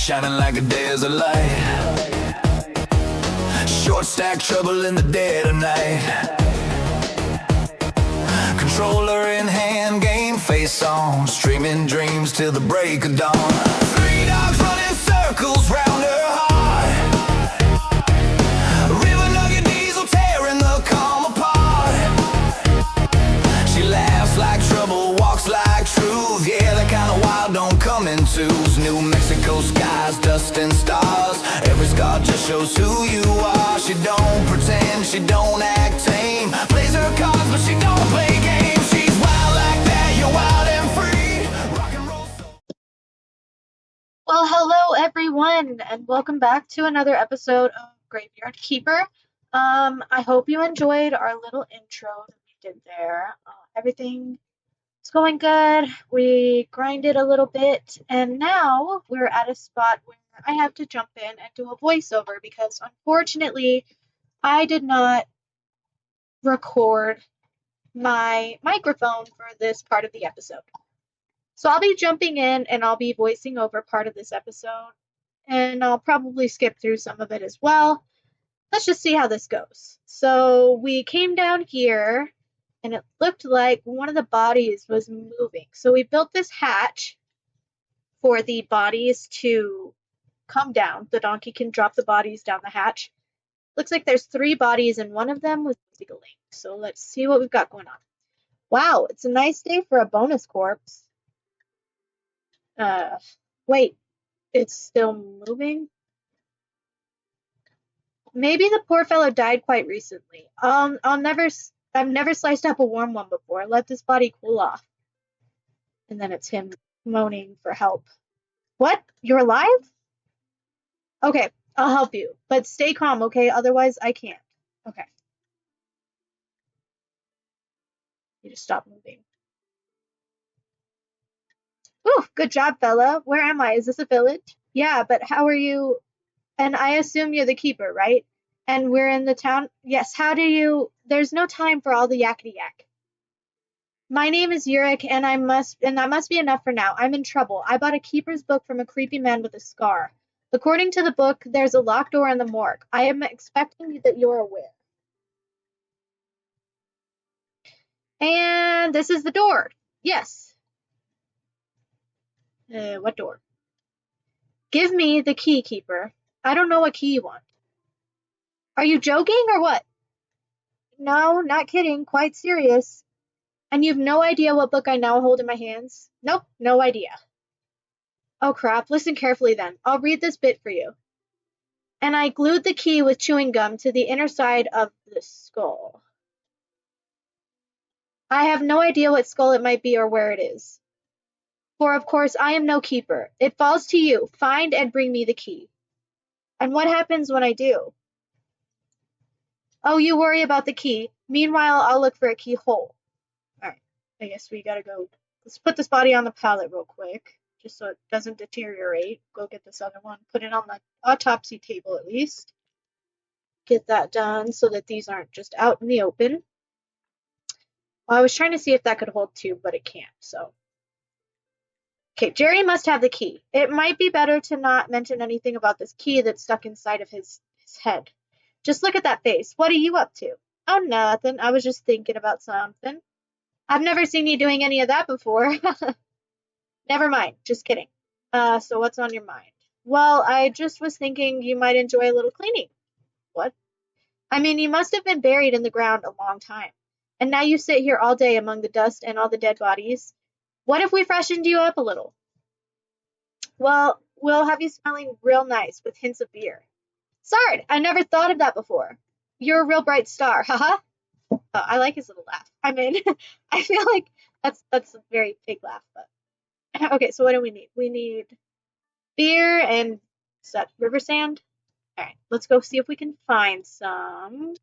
shining like a desert light. Short stack trouble in the dead of night. Controller in hand, game face on, streaming dreams till the break of dawn. Three dogs running circles round her heart. River nugget diesel tearing the calm apart. She laughs like trouble, walks like truth. Yeah, that kind of wild don't come in twos. New Mexico skies, dust and stars. Every scar just shows who you are. She don't pretend, she don't act tame. Plays her cards, but she don't play games. She's wild like that, you're wild and free. Rock and roll. Well, hello everyone, and welcome back to another episode of Graveyard Keeper. I hope you enjoyed our little intro that we did there. Everything is going good. We grinded a little bit, and now we're at a spot where I have to jump in and do a voiceover because unfortunately I did not record my microphone for this part of the episode. So I'll be jumping in and I'll be voicing over part of this episode, and I'll probably skip through some of it as well. Let's just see how this goes. So we came down here and it looked like one of the bodies was moving. So we built this hatch for the bodies to come down. The donkey can drop the bodies down the hatch. Looks like there's 3 bodies and one of them was wiggling. So let's see what we've got going on. Wow, it's a nice day for a bonus corpse. Wait, it's still moving? Maybe the poor fellow died quite recently. I've never sliced up a warm one before. Let this body cool off. And then it's him moaning for help. What? You're alive? Okay, I'll help you. But stay calm, okay? Otherwise, I can't. Okay. You just stop moving. Ooh, good job, fella. Where am I? Is this a village? Yeah, but how are you? And I assume you're the keeper, right? And we're in the town? Yes, how do you? There's no time for all the yakety yak. My name is Yurik, and that must be enough for now. I'm in trouble. I bought a keeper's book from a creepy man with a scar. According to the book, there's a locked door in the morgue. I am expecting that you're aware. And this is the door. Yes. What door? Give me the key, keeper. I don't know what key you want. Are you joking or what? No, not kidding. Quite serious. And you've no idea what book I now hold in my hands? Nope, no idea. Oh crap, listen carefully then. I'll read this bit for you. And I glued the key with chewing gum to the inner side of the skull. I have no idea what skull it might be or where it is. For of course I am no keeper. It falls to you. Find and bring me the key. And what happens when I do? Oh, you worry about the key. Meanwhile, I'll look for a keyhole. Alright, I guess we gotta go. Let's put this body on the pallet real quick, just so it doesn't deteriorate. Go get this other one. Put it on the autopsy table at least. Get that done so that these aren't just out in the open. Well, I was trying to see if that could hold 2, but it can't, so. Okay, Jerry must have the key. It might be better to not mention anything about this key that's stuck inside of his head. Just look at that face. What are you up to? Oh, nothing. I was just thinking about something. I've never seen you doing any of that before. Never mind. Just kidding. So what's on your mind? Well, I just was thinking you might enjoy a little cleaning. What? I mean, you must have been buried in the ground a long time. And now you sit here all day among the dust and all the dead bodies. What if we freshened you up a little? Well, we'll have you smelling real nice with hints of beer. Sard, I never thought of that before. You're a real bright star, haha. Oh, I like his little laugh. I mean, I feel like that's a very big laugh, but okay, so what do we need? We need beer and is that river sand? Alright, let's go see if we can find some.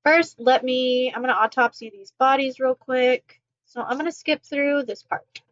First, I'm gonna autopsy these bodies real quick. So I'm gonna skip through this part.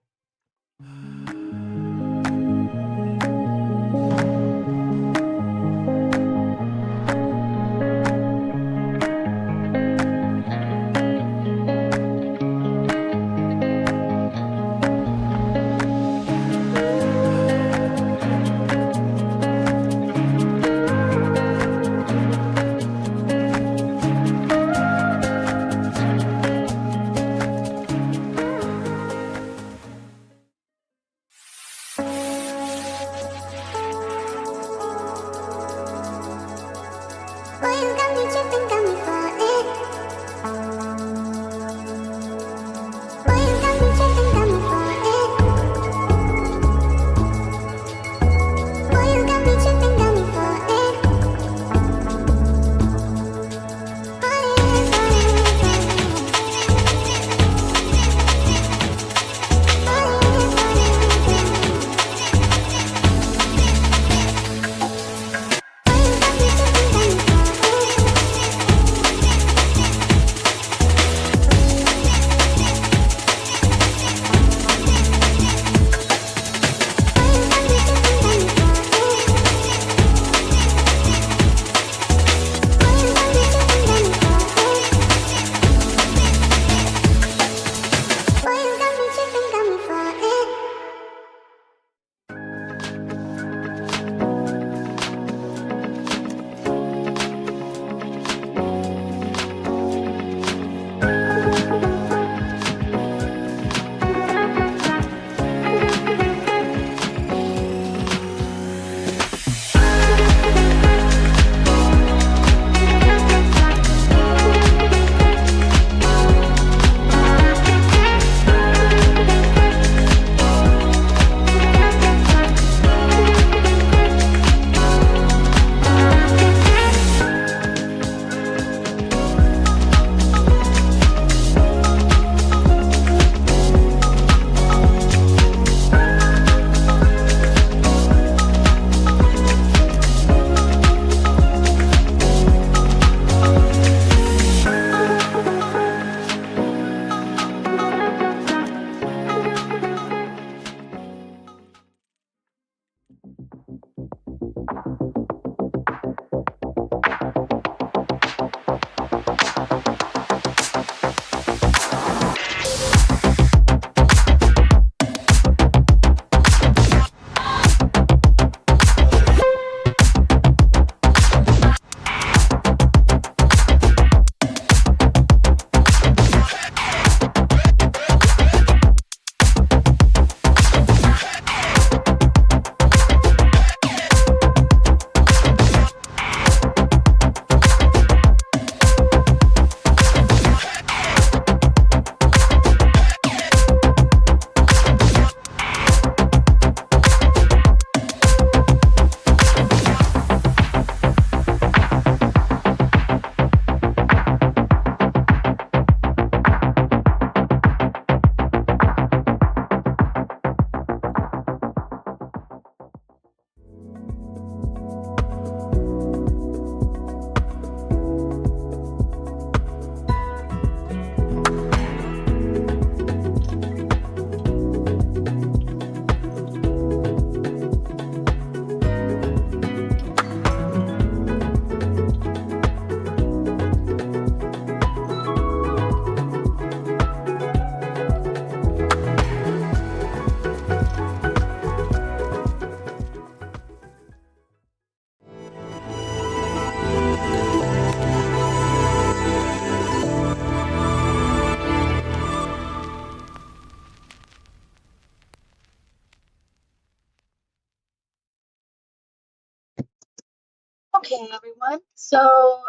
Okay, everyone. So,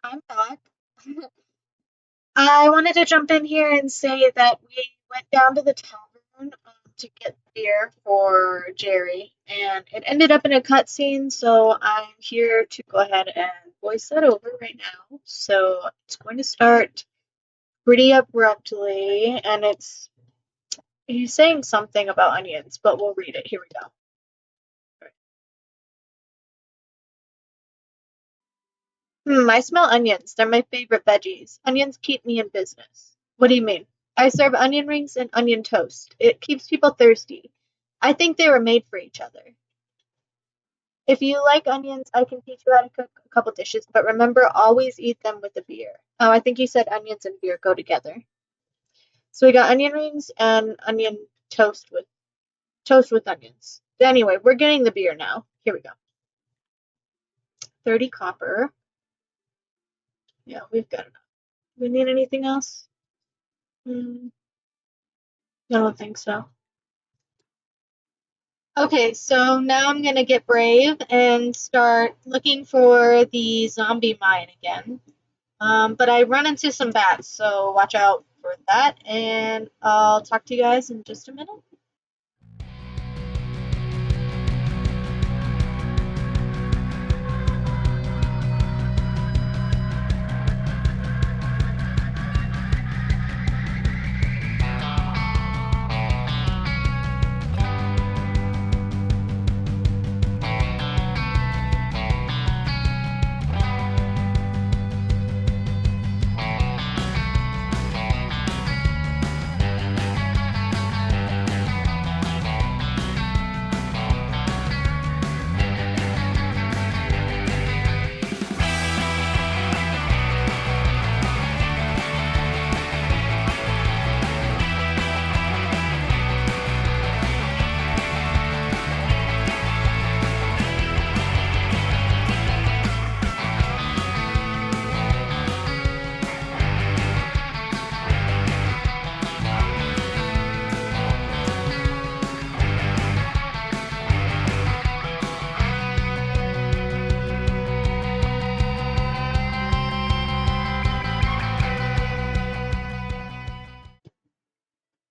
I'm back. I wanted to jump in here and say that we went down to the tavern to get beer for Jerry, and it ended up in a cutscene, so I'm here to go ahead and voice that over right now. So it's going to start pretty abruptly, and he's saying something about onions, but we'll read it. Here we go. I smell onions. They're my favorite veggies. Onions keep me in business. What do you mean? I serve onion rings and onion toast. It keeps people thirsty. I think they were made for each other. If you like onions, I can teach you how to cook a couple dishes, but remember, always eat them with a beer. Oh, I think you said onions and beer go together. So we got onion rings and onion toast with onions. Anyway, we're getting the beer now. Here we go. 30 copper. Yeah, we've got enough. Do we need anything else? I don't think so. Okay, so now I'm gonna get brave and start looking for the zombie mine again. But I run into some bats, so watch out for that, and I'll talk to you guys in just a minute.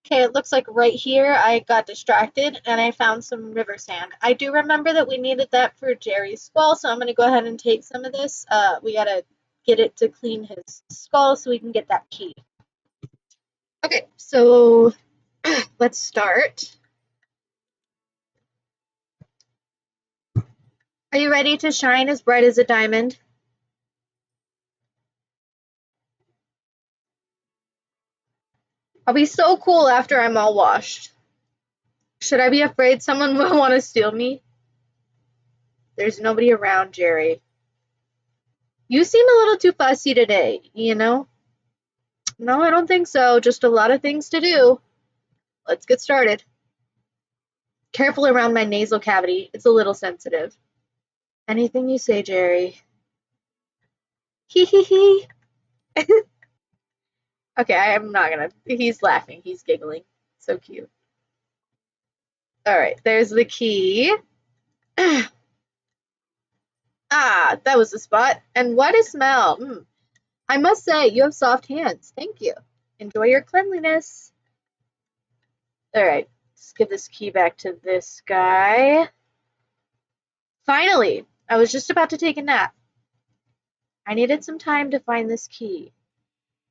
Okay, it looks like right here I got distracted and I found some river sand. I do remember that we needed that for Jerry's skull, so I'm gonna go ahead and take some of this. We gotta get it to clean his skull so we can get that key. Okay, so let's start. Are you ready to shine as bright as a diamond? I'll be so cool after I'm all washed. Should I be afraid someone will want to steal me? There's nobody around, Jerry. You seem a little too fussy today, you know? No, I don't think so. Just a lot of things to do. Let's get started. Careful around my nasal cavity. It's a little sensitive. Anything you say, Jerry. Hee hee hee. Okay, I'm not gonna. He's laughing. He's giggling. So cute. All right, there's the key. Ah, that was the spot. And what a smell. I must say, you have soft hands. Thank you. Enjoy your cleanliness. All right, let's give this key back to this guy. Finally, I was just about to take a nap. I needed some time to find this key.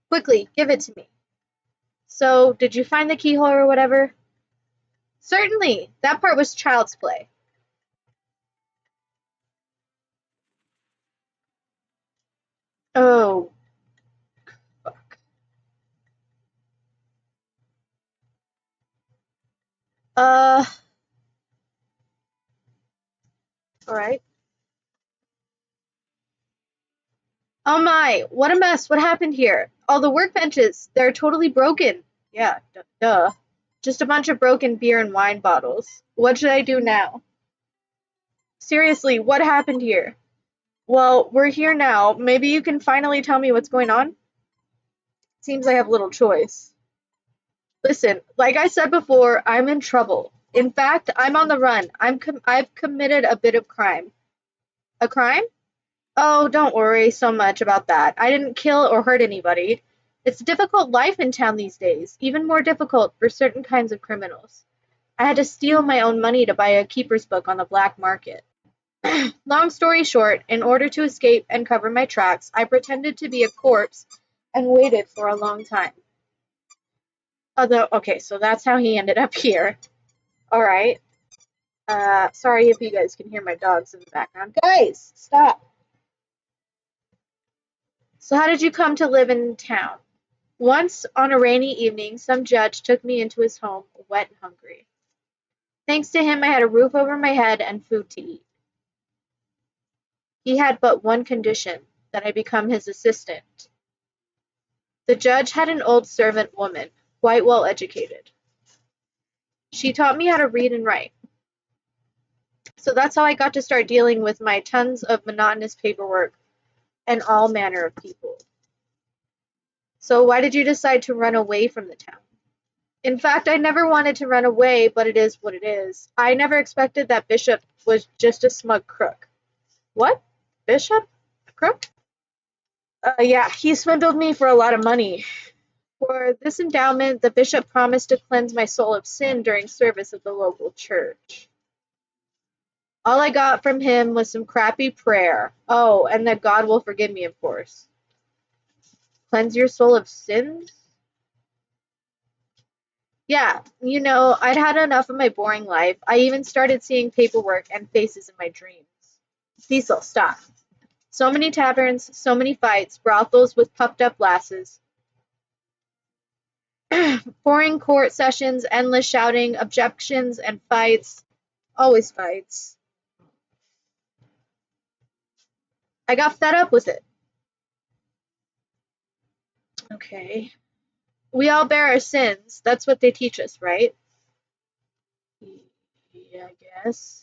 Quickly, give it to me. So, did you find the keyhole or whatever? Certainly. That part was child's play. Oh, fuck. Alright. Oh my, what a mess. What happened here? All the workbenches, they're totally broken. Yeah, duh. Just a bunch of broken beer and wine bottles. What should I do now? Seriously, what happened here? Well, we're here now. Maybe you can finally tell me what's going on? Seems I have little choice. Listen, like I said before, I'm in trouble. In fact, I'm on the run. I've committed a bit of crime. A crime? Oh, don't worry so much about that. I didn't kill or hurt anybody. It's a difficult life in town these days, even more difficult for certain kinds of criminals. I had to steal my own money to buy a keeper's book on the black market. Long story short, in order to escape and cover my tracks, I pretended to be a corpse and waited for a long time. Although, okay, so that's how he ended up here. Alright. Sorry if you guys can hear my dogs in the background. Guys, stop! So how did you come to live in town? Once, on a rainy evening, some judge took me into his home, wet and hungry. Thanks to him, I had a roof over my head and food to eat. He had but one condition, that I become his assistant. The judge had an old servant woman, quite well educated. She taught me how to read and write. So that's how I got to start dealing with my tons of monotonous paperwork and all manner of people. So why did you decide to run away from the town? In fact, I never wanted to run away, but it is what it is. I never expected that Bishop was just a smug crook. What? Bishop? A crook? Yeah, he swindled me for a lot of money. For this endowment, the bishop promised to cleanse my soul of sin during service at the local church. All I got from him was some crappy prayer. Oh, and that God will forgive me, of course. Cleanse your soul of sins? Yeah, I'd had enough of my boring life. I even started seeing paperwork and faces in my dreams. Cecil, stop. So many taverns, so many fights, brothels with puffed up lasses, boring court sessions, endless shouting, objections, and fights. Always fights. I got fed up with it. Okay. We all bear our sins. That's what they teach us, right? Yeah, I guess.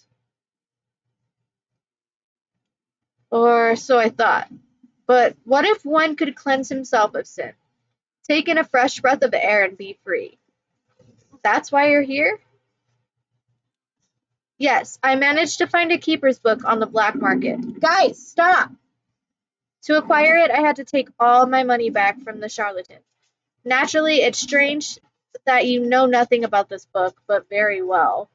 Or so I thought. But what if one could cleanse himself of sin? Take in a fresh breath of air and be free. That's why you're here? Yes, I managed to find a keeper's book on the black market. Guys, stop! To acquire it, I had to take all my money back from the charlatan. Naturally, it's strange that you know nothing about this book, but very well.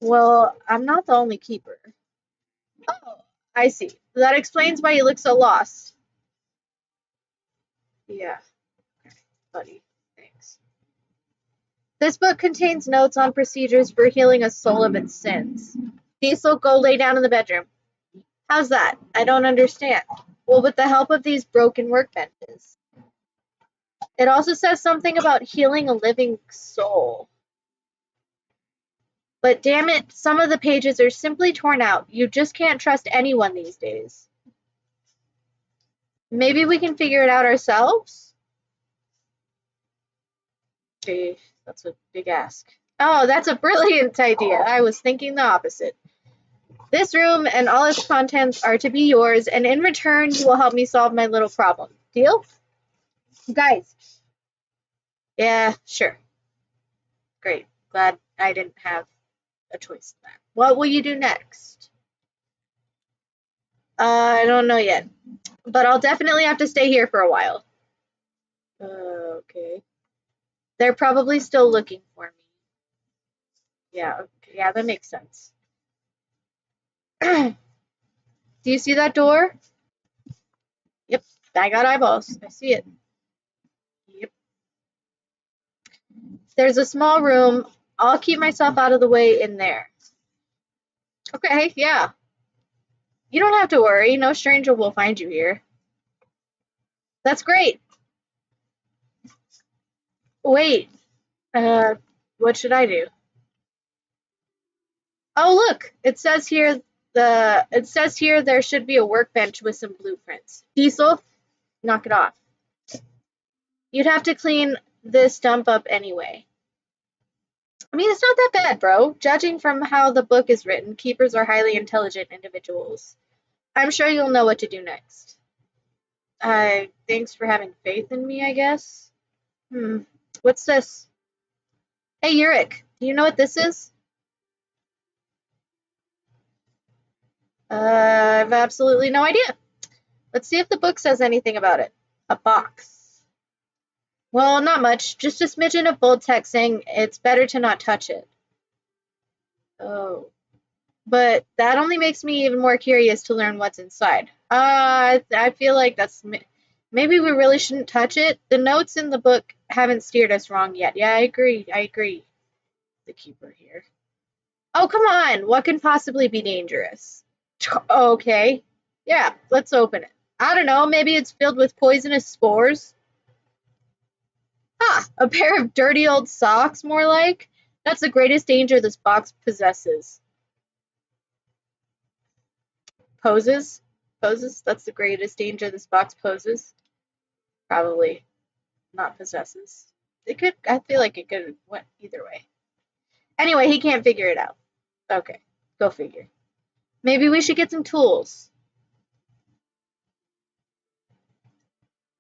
Well, I'm not the only keeper. Oh, I see. That explains why you look so lost. Yeah, buddy. Thanks. This book contains notes on procedures for healing a soul of its sins. Cecil, go lay down in the bedroom. How's that? I don't understand. Well, with the help of these broken workbenches. It also says something about healing a living soul. But damn it, some of the pages are simply torn out. You just can't trust anyone these days. Maybe we can figure it out ourselves? Gee, that's a big ask. Oh, that's a brilliant idea. I was thinking the opposite. This room and all its contents are to be yours, and in return, you will help me solve my little problem. Deal? Guys. Yeah, sure. Great. Glad I didn't have a choice in that. What will you do next? I don't know yet, but I'll definitely have to stay here for a while. Okay. They're probably still looking for me. Yeah, okay, yeah, that makes sense. Do you see that door? Yep, I got eyeballs. I see it. Yep. There's a small room. I'll keep myself out of the way in there. Okay, yeah. You don't have to worry. No stranger will find you here. That's great. Wait. Uh, what should I do? Oh, look. It says here there should be a workbench with some blueprints. Diesel, knock it off. You'd have to clean this dump up anyway. I mean, it's not that bad, bro. Judging from how the book is written, keepers are highly intelligent individuals. I'm sure you'll know what to do next. Thanks for having faith in me, I guess. What's this? Hey, Yurik, do you know what this is? I've absolutely no idea. Let's see if the book says anything about it. A box. Well, not much. Just a smidgen of bold text saying it's better to not touch it. Oh. But that only makes me even more curious to learn what's inside. I feel like maybe we really shouldn't touch it. The notes in the book haven't steered us wrong yet. Yeah, I agree. I agree. The keeper here. Oh, come on. What can possibly be dangerous? Okay. Yeah, let's open it. I don't know. Maybe it's filled with poisonous spores. Ah, a pair of dirty old socks, more like. That's the greatest danger this box possesses. Poses? Poses? That's the greatest danger this box poses. Probably not possesses. It could, I feel like it could have went either way. Anyway, he can't figure it out. Okay, go figure. Maybe we should get some tools.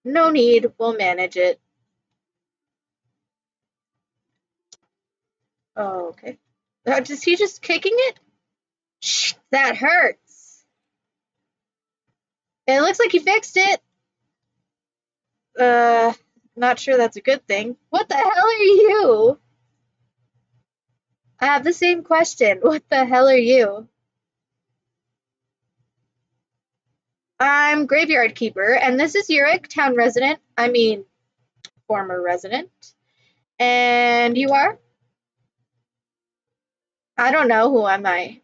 No need, we'll manage it. Oh, okay. Is he just kicking it? Shh, that hurts. It looks like he fixed it. Uh, not sure that's a good thing. What the hell are you? I have the same question. What the hell are you? I'm Graveyard Keeper, and this is Yurik, town resident. I mean, former resident. And you are? I don't know. Who am I?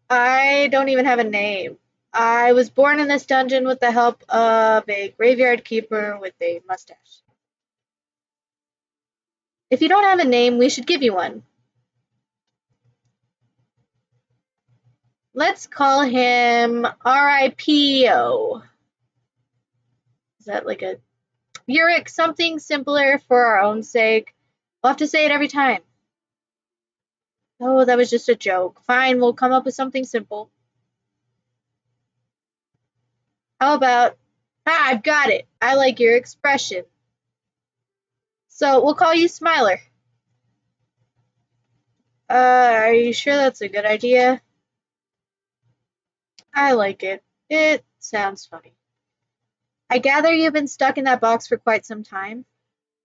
I don't even have a name. I was born in this dungeon with the help of a graveyard keeper with a mustache. If you don't have a name, we should give you one. Let's call him R.I.P.O. Is that like a Yurik? Something simpler for our own sake. We'll have to say it every time. Oh, that was just a joke. Fine, we'll come up with something simple. How about, I've got it. I like your expression. So we'll call you Smiler. Are you sure that's a good idea? I like it. It sounds funny. I gather you've been stuck in that box for quite some time.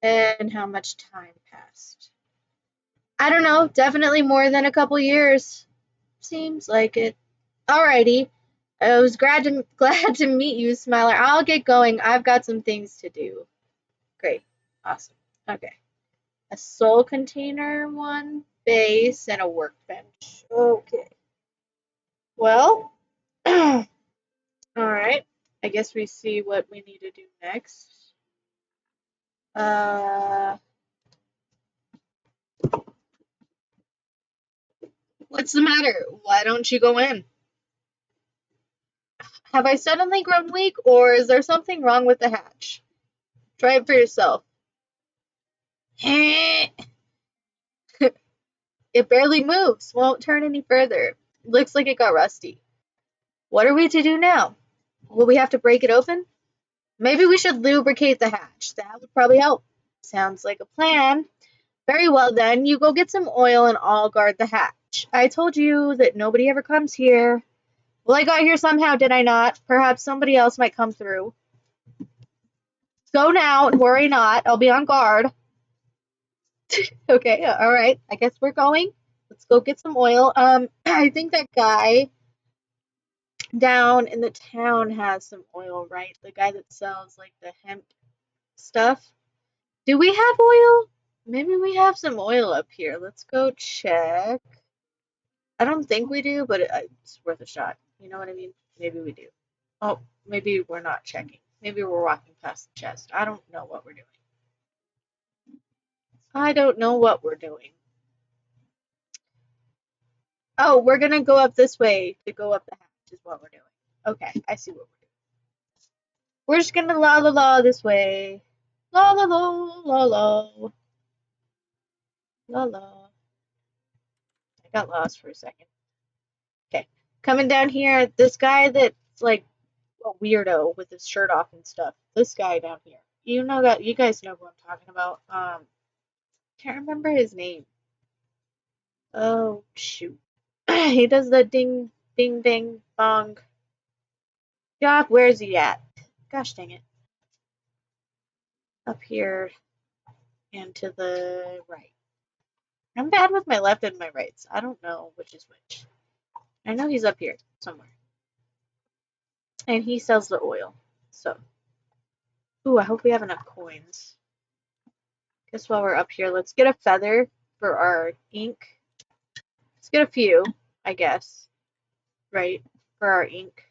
And how much time passed? I don't know, definitely more than a couple years. Seems like it. Alrighty. I was glad to meet you, Smiler. I'll get going. I've got some things to do. Great. Awesome. Okay. A soul container, one base, and a workbench. Okay. Well, alright. I guess we see what we need to do next. What's the matter? Why don't you go in? Have I suddenly grown weak, or is there something wrong with the hatch? Try it for yourself. It barely moves. Won't turn any further. Looks like it got rusty. What are we to do now? Will we have to break it open? Maybe we should lubricate the hatch. That would probably help. Sounds like a plan. Very well then, you go get some oil and I'll guard the hatch. I told you that nobody ever comes here. Well, I got here somehow, did I not? Perhaps somebody else might come through. Go now and worry not. I'll be on guard. Okay, alright. I guess we're going. Let's go get some oil. I think that guy down in the town has some oil, right? The guy that sells like the hemp stuff. Do we have oil? Maybe we have some oil up here. Let's go check. I don't think we do, but it's worth a shot. You know what I mean? Maybe we do. Oh, maybe we're not checking. Maybe we're walking past the chest. I don't know what we're doing. I don't know what we're doing. Oh, we're gonna go up this way to go up the hatch is what we're doing. Okay, I see what we're doing. We're just gonna la la la this way. La la la la la. La la. I got lost for a second. Okay. Coming down here, this guy that's like a weirdo with his shirt off and stuff. This guy down here. You know that you guys know who I'm talking about. Can't remember his name. Oh shoot. He does the ding Bing, bing, bong. Job, where's he at? Gosh dang it. Up here and to the right. I'm bad with my left and my rights. I don't know which is which. I know he's up here somewhere. And he sells the oil. So. Ooh, I hope we have enough coins. Guess while we're up here, let's get a feather for our ink. Let's get a few, I guess. Right? For our ink.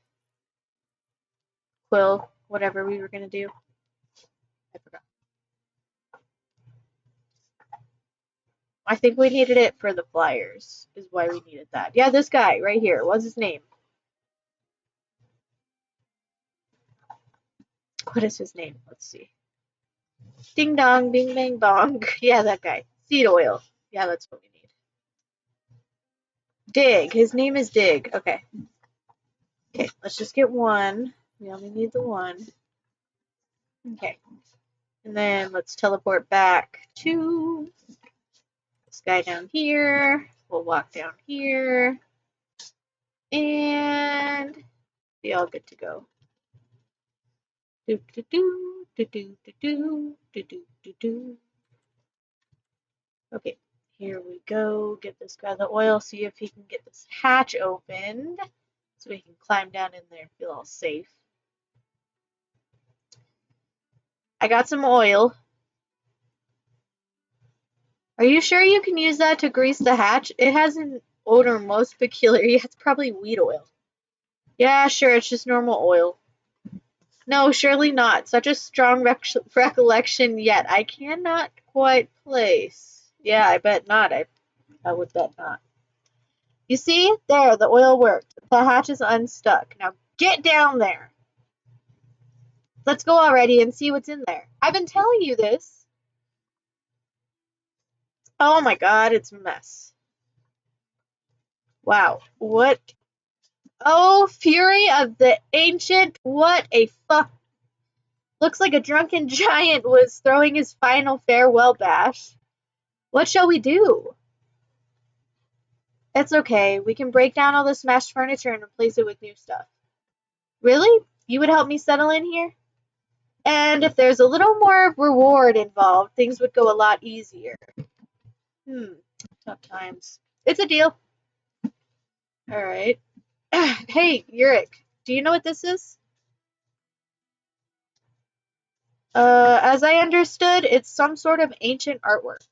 Quill, whatever we were going to do. I forgot. I think we needed it for the flyers, is why we needed that. Yeah, this guy right here. What's his name? What is his name? Let's see. Ding dong, bing bang bong. Yeah, that guy. Seed oil. Yeah, that's what we need. Dig. His name is Dig. Okay. Okay, let's just get one. We only need the one. Okay. And then let's teleport back to this guy down here. We'll walk down here. And be all good to go. Do do do do do do do do do do. Okay, here we go. Get this guy the oil. See if he can get this hatch opened, so we can climb down in there and feel all safe. I got some oil. Are you sure you can use that to grease the hatch? It has an odor most peculiar. Yeah, it's probably wheat oil. Yeah, sure, it's just normal oil. No, surely not. Such a strong recollection yet. I cannot quite place. Yeah, I bet not. I would bet not. You see? There, the oil worked. The hatch is unstuck. Now get down there. Let's go already and see what's in there. I've been telling you this. Oh my god, it's a mess. Wow. What? Oh, Fury of the Ancient. What a fuck. Looks like a drunken giant was throwing his final farewell bash. What shall we do? It's okay. We can break down all the smashed furniture and replace it with new stuff. Really? You would help me settle in here? And if there's a little more reward involved, things would go a lot easier. Tough times. It's a deal. Alright. Hey, Yurik, do you know what this is? As I understood, it's some sort of ancient artwork.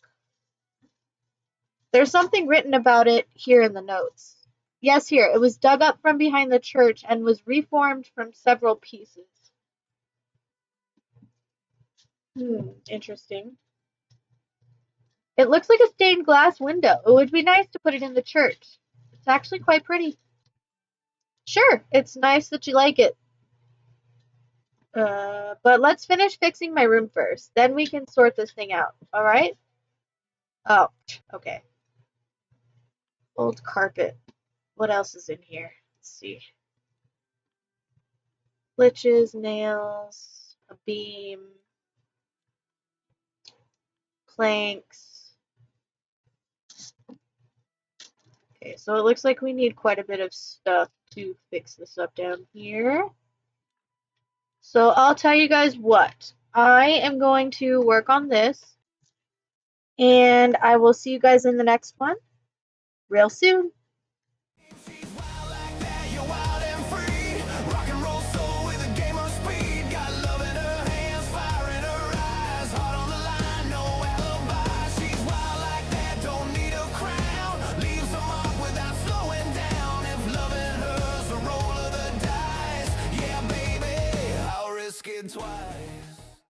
There's something written about it here in the notes. Yes, here. It was dug up from behind the church and was reformed from several pieces. Interesting. It looks like a stained glass window. It would be nice to put it in the church. It's actually quite pretty. Sure, it's nice that you like it. But let's finish fixing my room first. Then we can sort this thing out. Alright? Oh, okay. Old carpet. What else is in here? Let's see. Glitches, nails, a beam, planks. Okay, so it looks like we need quite a bit of stuff to fix this up down here. So I'll tell you guys what. I am going to work on this. And I will see you guys in the next one real soon.